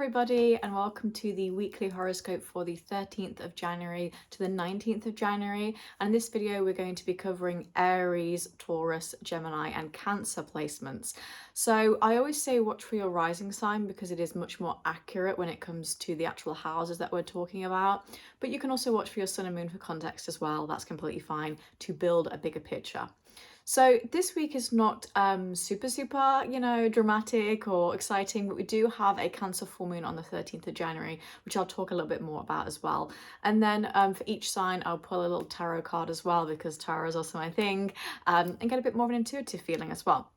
everybody, and welcome to the weekly horoscope for the 13th of January to the 19th of January. And in this video, we're going to be covering Aries, Taurus, Gemini, and Cancer placements. So I always say watch for your rising sign because it is much more accurate when it comes to the actual houses that we're talking about. But you can also watch for your sun and moon for context as well. That's completely fine to build a bigger picture. So this week is not super, dramatic or exciting, but we do have a Cancer full moon on the 13th of January, which I'll talk a little bit more about as well. And then for each sign, I'll pull a little tarot card as well, because tarot is also my thing, and get a bit more of an intuitive feeling as well.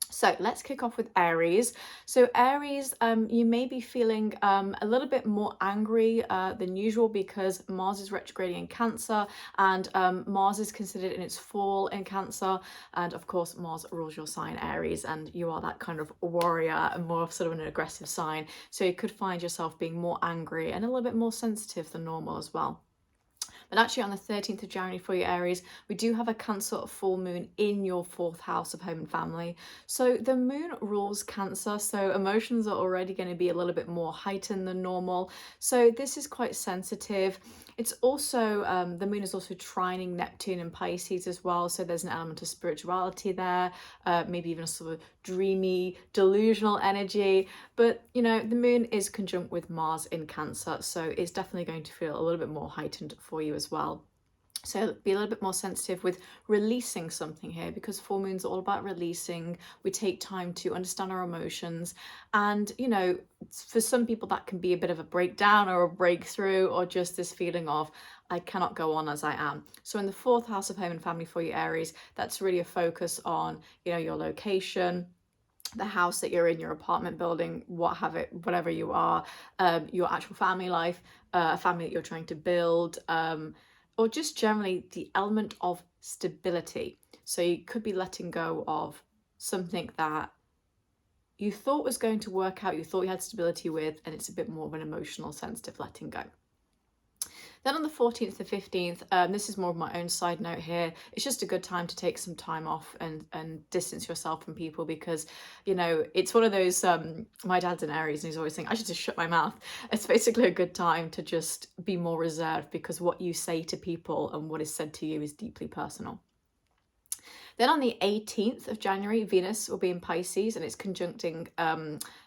So let's kick off with Aries. So Aries, you may be feeling a little bit more angry than usual because Mars is retrograding in Cancer, and Mars is considered in its fall in Cancer. And of course, Mars rules your sign Aries, and you are that kind of warrior and more of sort of an aggressive sign. So you could find yourself being more angry and a little bit more sensitive than normal as well. But actually on the 13th of January for your Aries, we do have a Cancer full moon in your 4th house of home and family. So the moon rules Cancer, so emotions are already going to be a little bit more heightened than normal. So this is quite sensitive. It's also, the moon is also trining Neptune in Pisces as well. So there's an element of spirituality there, maybe even a sort of dreamy, delusional energy. But, the moon is conjunct with Mars in Cancer. So it's definitely going to feel a little bit more heightened for you as well. So be a little bit more sensitive with releasing something here, because full moon's all about releasing. We take time to understand our emotions, and for some people that can be a bit of a breakdown or a breakthrough, or just this feeling of I cannot go on as I am. So in the 4th house of home and family for you Aries, that's really a focus on your location, the house that you're in, your apartment building, whatever you are, your actual family life, a family that you're trying to build, or just generally the element of stability. So you could be letting go of something that you thought was going to work out, you thought you had stability with, and it's a bit more of an emotional, sensitive letting go. Then on the 14th to 15th, this is more of my own side note here, it's just a good time to take some time off and distance yourself from people, because, it's one of those, my dad's an Aries and he's always saying, I should just shut my mouth. It's basically a good time to just be more reserved, because what you say to people and what is said to you is deeply personal. Then on the 18th of January, Venus will be in Pisces, and it's conjuncting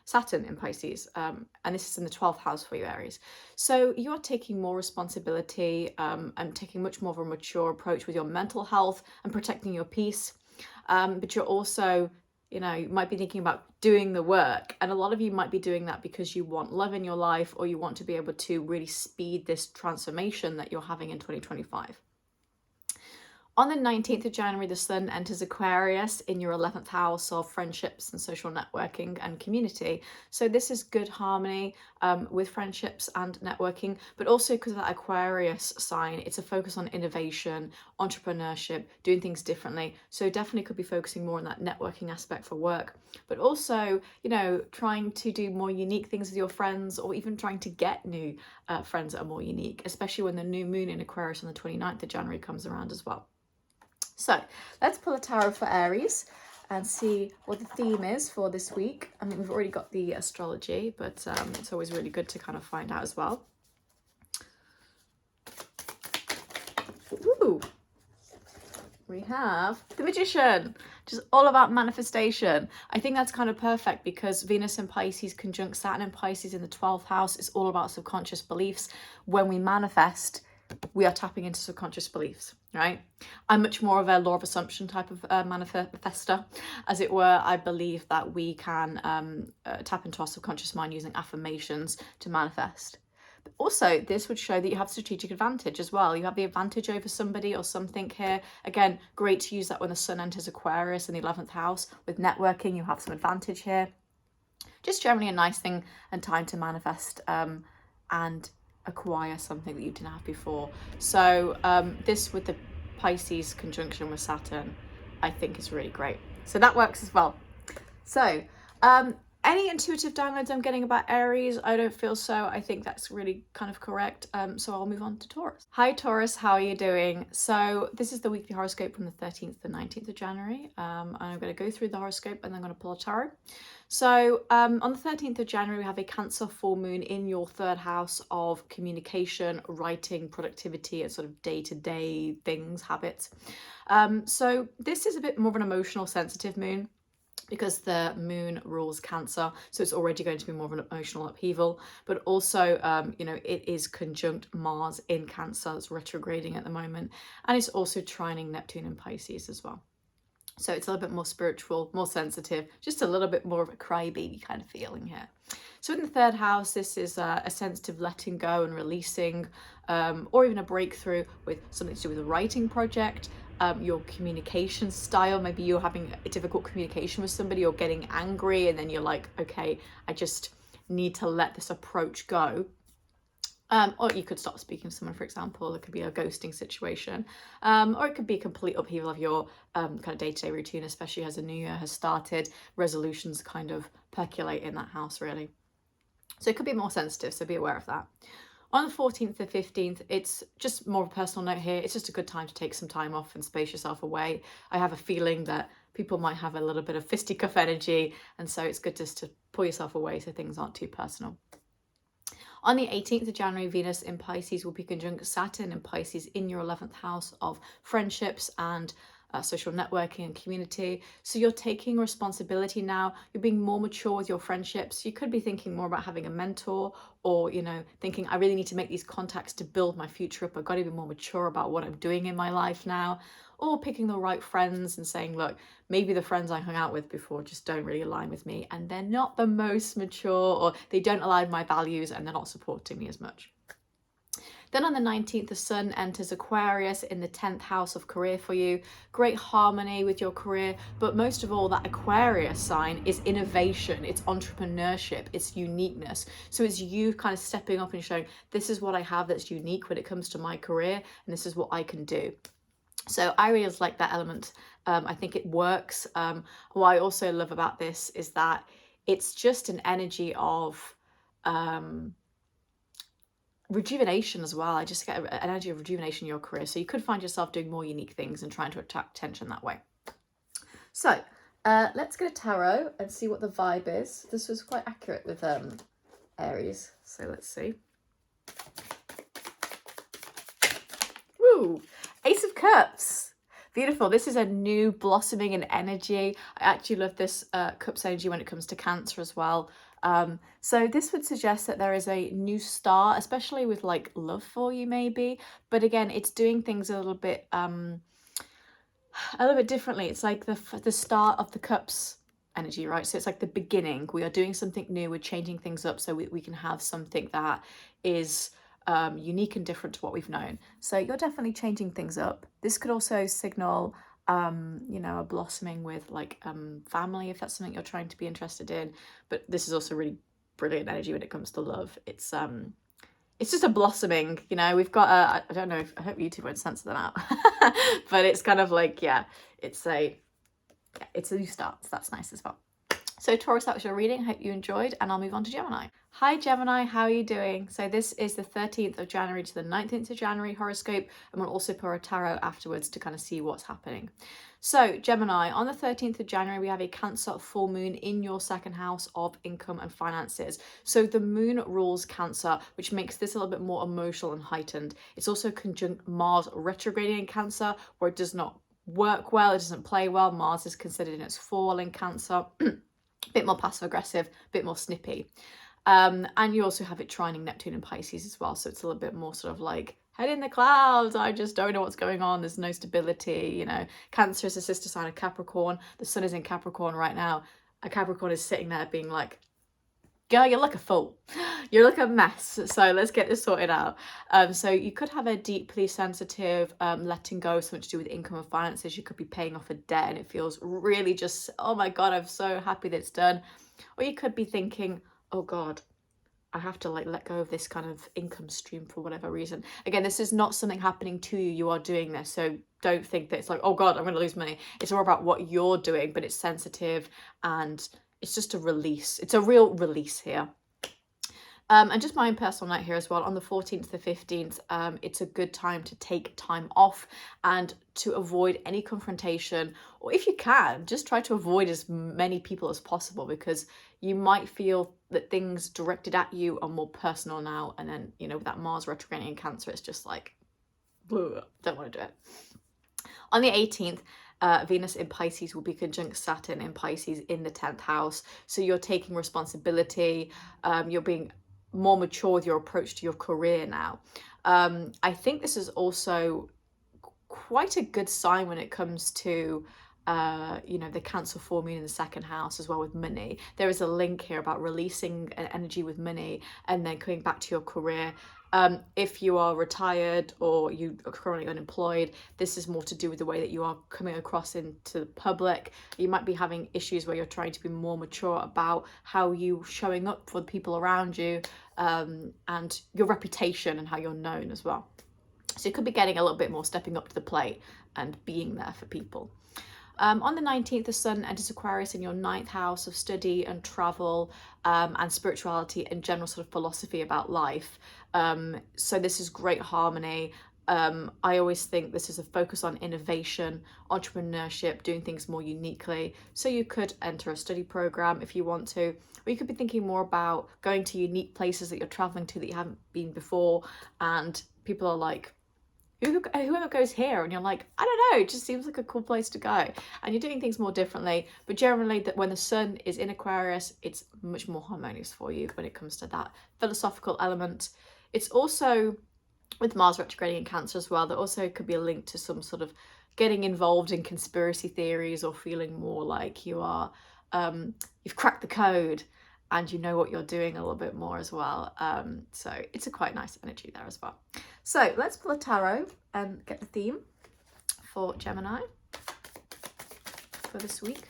Saturn in Pisces. And this is in the 12th house for you, Aries. So you are taking more responsibility and taking much more of a mature approach with your mental health and protecting your peace. But you're also, you might be thinking about doing the work. And a lot of you might be doing that because you want love in your life, or you want to be able to really speed this transformation that you're having in 2025. On the 19th of January, the sun enters Aquarius in your 11th house of friendships and social networking and community. So this is good harmony with friendships and networking, but also because of that Aquarius sign, it's a focus on innovation, entrepreneurship, doing things differently. So definitely could be focusing more on that networking aspect for work, but also, trying to do more unique things with your friends, or even trying to get new friends that are more unique, especially when the new moon in Aquarius on the 29th of January comes around as well. So let's pull a tarot for Aries and see what the theme is for this week. I mean, we've already got the astrology, but it's always really good to kind of find out as well. Ooh, we have the Magician, just all about manifestation. I think that's kind of perfect because Venus in Pisces conjunct Saturn in Pisces in the 12th house. It's all about subconscious beliefs. When we manifest, we are tapping into subconscious beliefs, right? I'm much more of a law of assumption type of manifester, as it were. I believe that we can tap into our subconscious mind using affirmations to manifest. But also, this would show that you have strategic advantage as well. You have the advantage over somebody or something here. Again, great to use that when the sun enters Aquarius in the 11th house. With networking, you have some advantage here. Just generally a nice thing and time to manifest and acquire something that you didn't have before. So this with the Pisces conjunction with Saturn, I think is really great. So that works as well. So Any intuitive downloads I'm getting about Aries? I don't feel so. I think that's really kind of correct. So I'll move on to Taurus. Hi Taurus, how are you doing? So this is the weekly horoscope from the 13th to 19th of January. I'm going to go through the horoscope and then I'm going to pull a tarot. So on the 13th of January, we have a Cancer full moon in your third house of communication, writing, productivity, and sort of day-to-day things, habits. So this is a bit more of an emotional, sensitive moon, because the moon rules Cancer, so it's already going to be more of an emotional upheaval. But also, it is conjunct Mars in Cancer. It's retrograding at the moment, and it's also trining Neptune in Pisces as well. So it's a little bit more spiritual, more sensitive, just a little bit more of a crybaby kind of feeling here. So in the third house, this is a sensitive letting go and releasing, or even a breakthrough with something to do with a writing project. Your communication style, maybe you're having a difficult communication with somebody or getting angry, and then you're like, okay, I just need to let this approach go. Or you could stop speaking to someone, for example. It could be a ghosting situation, or it could be a complete upheaval of your kind of day-to-day routine, especially as a new year has started. Resolutions kind of percolate in that house, really. So it could be more sensitive, so be aware of that. On the 14th to 15th, it's just more of a personal note here. It's just a good time to take some time off and space yourself away. I have a feeling that people might have a little bit of fisticuff energy, and so it's good just to pull yourself away so things aren't too personal. On the 18th of January, Venus in Pisces will be conjunct Saturn in Pisces in your 11th house of friendships and social networking and community. So you're taking responsibility now. You're being more mature with your friendships. You could be thinking more about having a mentor, or, thinking, I really need to make these contacts to build my future up. I've got to be more mature about what I'm doing in my life now. Or picking the right friends and saying, look, maybe the friends I hung out with before just don't really align with me, and they're not the most mature, or they don't align with my values and they're not supporting me as much. Then on the 19th, the Sun enters Aquarius in the 10th house of career for you. Great harmony with your career, but most of all, that Aquarius sign is innovation, it's entrepreneurship, it's uniqueness. So it's you kind of stepping up and showing, this is what I have that's unique when it comes to my career, and this is what I can do. So I really like that element. I think it works. What I also love about this is that it's just an energy of rejuvenation as well. I just get an energy of rejuvenation in your career. So you could find yourself doing more unique things and trying to attract attention that way. So let's get a tarot and see what the vibe is. This was quite accurate with Aries. So let's see. Woo! Ace of Cups. Beautiful. This is a new blossoming in energy. I actually love this Cups energy when it comes to Cancer as well. So this would suggest that there is a new start, especially with like love for you maybe. But again, it's doing things a little bit differently. It's like the start of the Cups energy, right? So it's like the beginning. We are doing something new. We're changing things up so we can have something that is unique and different to what we've known. So you're definitely changing things up. This could also signal a blossoming with like family, if that's something you're trying to be interested in. But this is also really brilliant energy when it comes to love. It's just a blossoming, we've got I don't know, I hope YouTube won't censor that out. But it's kind of like, it's a new start. So that's nice as well. So Taurus, that was your reading. Hope you enjoyed, and I'll move on to Gemini. Hi Gemini, how are you doing? So this is the 13th of January to the 19th of January horoscope, and we'll also pour a tarot afterwards to kind of see what's happening. So Gemini, on the 13th of January, we have a Cancer full moon in your second house of income and finances. So the moon rules Cancer, which makes this a little bit more emotional and heightened. It's also conjunct Mars retrograding in Cancer, where it does not work well, it doesn't play well. Mars is considered in its fall in Cancer. Bit more passive aggressive, bit more snippy. And you also have it trining Neptune and Pisces as well. So it's a little bit more sort of like head in the clouds. I just don't know what's going on. There's no stability, Cancer is a sister sign of Capricorn. The Sun is in Capricorn right now. A Capricorn is sitting there being like, girl, you look a fool. You look a mess. So let's get this sorted out. So you could have a deeply sensitive letting go, something to do with income and finances. You could be paying off a debt and it feels really just, oh my God, I'm so happy that it's done. Or you could be thinking, oh God, I have to like let go of this kind of income stream for whatever reason. Again, this is not something happening to you. You are doing this. So don't think that it's like, oh God, I'm going to lose money. It's more about what you're doing, but it's sensitive and it's just a release. It's a real release here. And just my own personal note here as well, on the 14th to 15th, it's a good time to take time off and to avoid any confrontation, or if you can, just try to avoid as many people as possible, because you might feel that things directed at you are more personal now. And then, you know, with that Mars retrograding in Cancer, it's just like, don't want to do it. On the 18th, Venus in Pisces will be conjunct Saturn in Pisces in the 10th house. So you're taking responsibility, you're being more mature with your approach to your career now. I think this is also quite a good sign when it comes to you know, the Cancer full moon in the 2nd house as well with money. There is a link here about releasing an energy with money and then coming back to your career. If you are retired or you are currently unemployed, this is more to do with the way that you are coming across into the public. You might be having issues where you're trying to be more mature about how you showing up for the people around you, and your reputation and how you're known as well. So you could be getting a little bit more stepping up to the plate and being there for people. On the 19th, the Sun enters Aquarius in your 9th house of study and travel, and spirituality and general sort of philosophy about life. So this is great harmony. I always think this is a focus on innovation, entrepreneurship, doing things more uniquely. So you could enter a study program if you want to, or you could be thinking more about going to unique places that you're traveling to that you haven't been before, and people are like, whoever goes here, and you're like, I don't know, it just seems like a cool place to go, and you're doing things more differently. But generally, that when the Sun is in Aquarius, it's much more harmonious for you when it comes to that philosophical element. It's also, with Mars retrograding in Cancer as well, there also could be a link to some sort of getting involved in conspiracy theories, or feeling more like you are, you've cracked the code and you know what you're doing a little bit more as well. So it's a quite nice energy there as well. So let's pull a tarot and get the theme for Gemini for this week.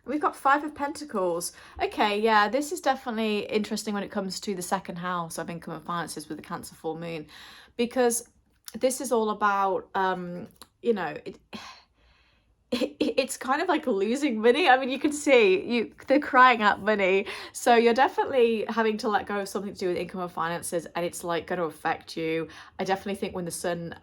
We've got 5 of Pentacles. Okay, yeah, this is definitely interesting when it comes to the 2nd house of income and finances with the Cancer full moon, because this is all about, you know, it's kind of like losing money. I mean, you can see they're crying out money. So you're definitely having to let go of something to do with income or finances, and it's like going to affect you. I definitely think when the Sun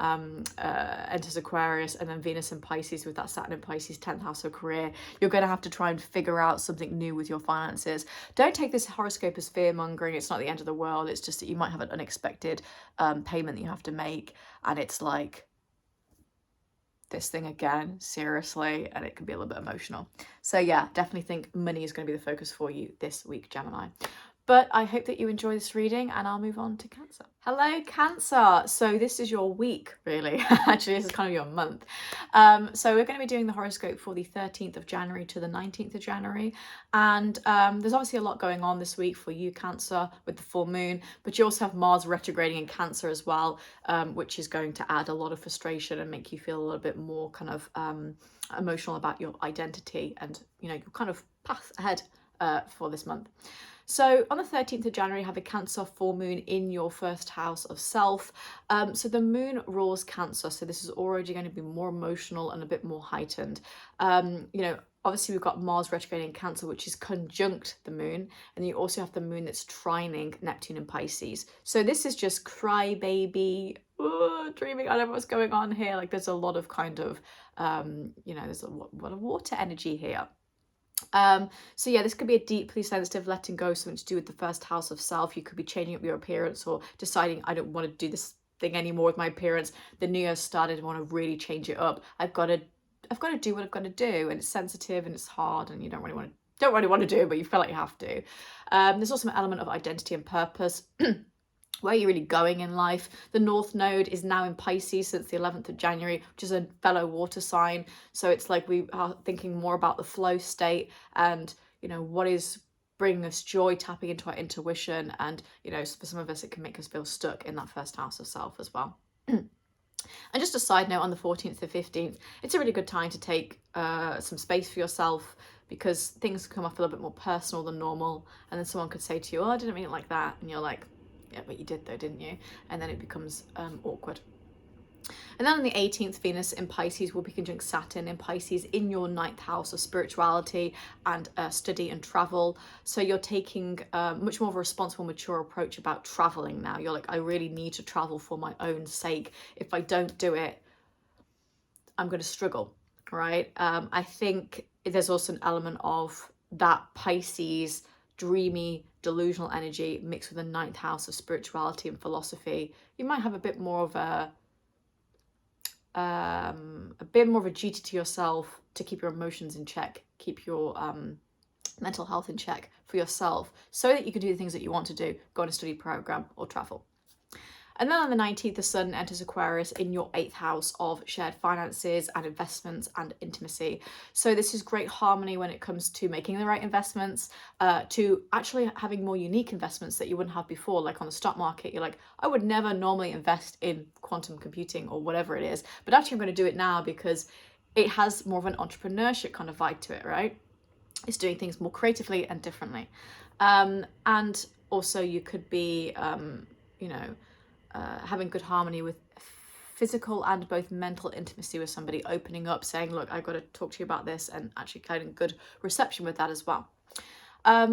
enters Aquarius and then Venus in Pisces with that Saturn in Pisces 10th house of career, you're going to have to try and figure out something new with your finances. Don't take this horoscope as fear mongering. It's not the end of the world. It's just that you might have an unexpected payment that you have to make, and it's like, this thing again, seriously, and it can be a little bit emotional. So yeah, definitely think money is going to be the focus for you this week, Gemini. But I hope that you enjoy this reading, and I'll move on to Cancer. Hello, Cancer. So this is your week, really. Actually, this is kind of your month. So we're going to be doing the horoscope for the 13th of January to the 19th of January. And there's obviously a lot going on this week for you, Cancer, with the full moon. But you also have Mars retrograding in Cancer as well, which is going to add a lot of frustration and make you feel a little bit more kind of emotional about your identity and, you know, your kind of path ahead for this month. So on the 13th of January, you have a Cancer full moon in your 1st house of self. So the moon rules Cancer. So this is already going to be more emotional and a bit more heightened. You know, obviously we've got Mars retrograding in Cancer, which is conjunct the moon. And you also have the moon that's trining Neptune in Pisces. So this is just crybaby, dreaming. I don't know what's going on here. Like there's a lot of kind of, you know, there's a lot of water energy here. So yeah, this could be a deeply sensitive letting go, something to do with the 1st house of self. You could be changing up your appearance or deciding, I don't want to do this thing anymore with my appearance. The new year started, I want to really change it up. I've got to do what I've got to do, and it's sensitive and it's hard, and you don't really want to do it, but you feel like you have to. There's also an element of identity and purpose. Where are you really going in life? The North Node is now in Pisces since the 11th of January, which is a fellow water sign. So it's like we are thinking more about the flow state and, you know, what is bringing us joy, tapping into our intuition. And, you know, for some of us, it can make us feel stuck in that 1st house of self as well. And just a side note, on the 14th to 15th, it's a really good time to take some space for yourself, because things come off a little bit more personal than normal. And then someone could say to you, oh, I didn't mean it like that. And you're like, yeah, but you did though, didn't you? And then it becomes awkward. And then on the 18th, Venus in Pisces will be conjunct Saturn in Pisces in your 9th house of spirituality and study and travel. So you're taking much more of a responsible, mature approach about traveling now. You're like, I really need to travel for my own sake. If I don't do it, I'm going to struggle, right? I think there's also an element of that Pisces dreamy, delusional energy mixed with the 9th house of spirituality and philosophy. You might have a bit more of a duty to yourself to keep your emotions in check, keep your mental health in check for yourself, so that you can do the things that you want to do, go on a study program or travel. And then on the 19th, the Sun enters Aquarius in your 8th house of shared finances and investments and intimacy. So this is great harmony when it comes to making the right investments, to actually having more unique investments that you wouldn't have before. Like on the stock market, you're like, I would never normally invest in quantum computing or whatever it is, but actually I'm going to do it now because it has more of an entrepreneurship kind of vibe to it, right? It's doing things more creatively and differently. And also you could be, having good harmony with physical and both mental intimacy with somebody, opening up, saying, look, I've got to talk to you about this, and actually getting good reception with that as well.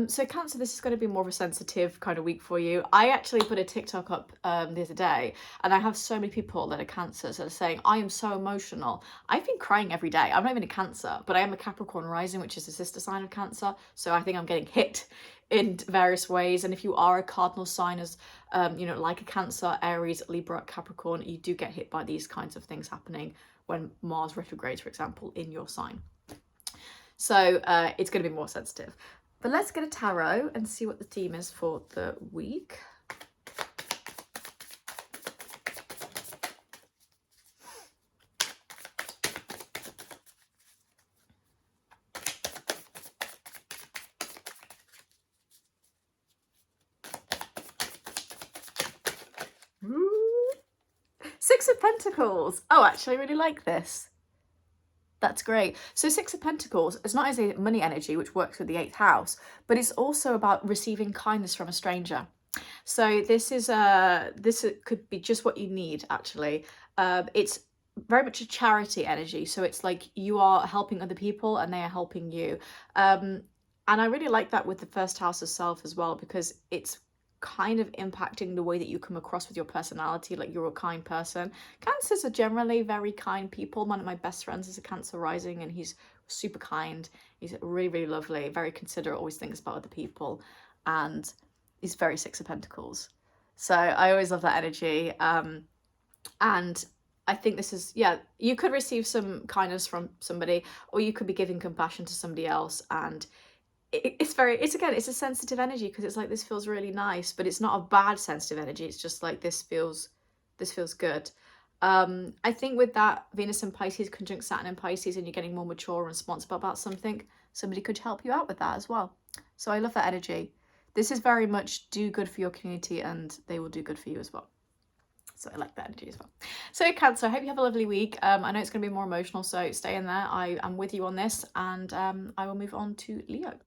So Cancer, this is going to be more of a sensitive kind of week for you. I actually put a TikTok up the other day, and I have so many people that are Cancers that are saying, I am so emotional. I've been crying every day. I'm not even a Cancer, but I am a Capricorn rising, which is a sister sign of Cancer. So I think I'm getting hit in various ways. And if you are a cardinal sign as, like a Cancer, Aries, Libra, Capricorn, you do get hit by these kinds of things happening when Mars retrogrades, for example, in your sign. So it's going to be more sensitive. But let's get a tarot and see what the theme is for the week. Six of Pentacles. Oh, actually, I really like this. That's great. So Six of Pentacles is not only money energy, which works with the 8th house, but it's also about receiving kindness from a stranger. So this could be just what you need, actually. It's very much a charity energy. So it's like you are helping other people and they are helping you. And I really like that with the first house of self as well, because it's kind of impacting the way that you come across with your personality, like you're a kind person. Cancers are generally very kind people. One of my best friends is a Cancer rising, and he's super kind. He's really, really lovely, very considerate, always thinks about other people, and he's very Six of Pentacles. So I always love that energy. And I think this is, you could receive some kindness from somebody, or you could be giving compassion to somebody else, and it's a sensitive energy, because it's like, this feels really nice, but it's not a bad sensitive energy. It's just like, this feels good. I think with that Venus in Pisces conjunct Saturn in Pisces, and you're getting more mature and responsible about something, somebody could help you out with that as well. So I love that energy. This is very much do good for your community, and they will do good for you as well. So I like that energy as well. So Cancer, I hope you have a lovely week. I know it's going to be more emotional, so stay in there. I am with you on this, and I will move on to Leo.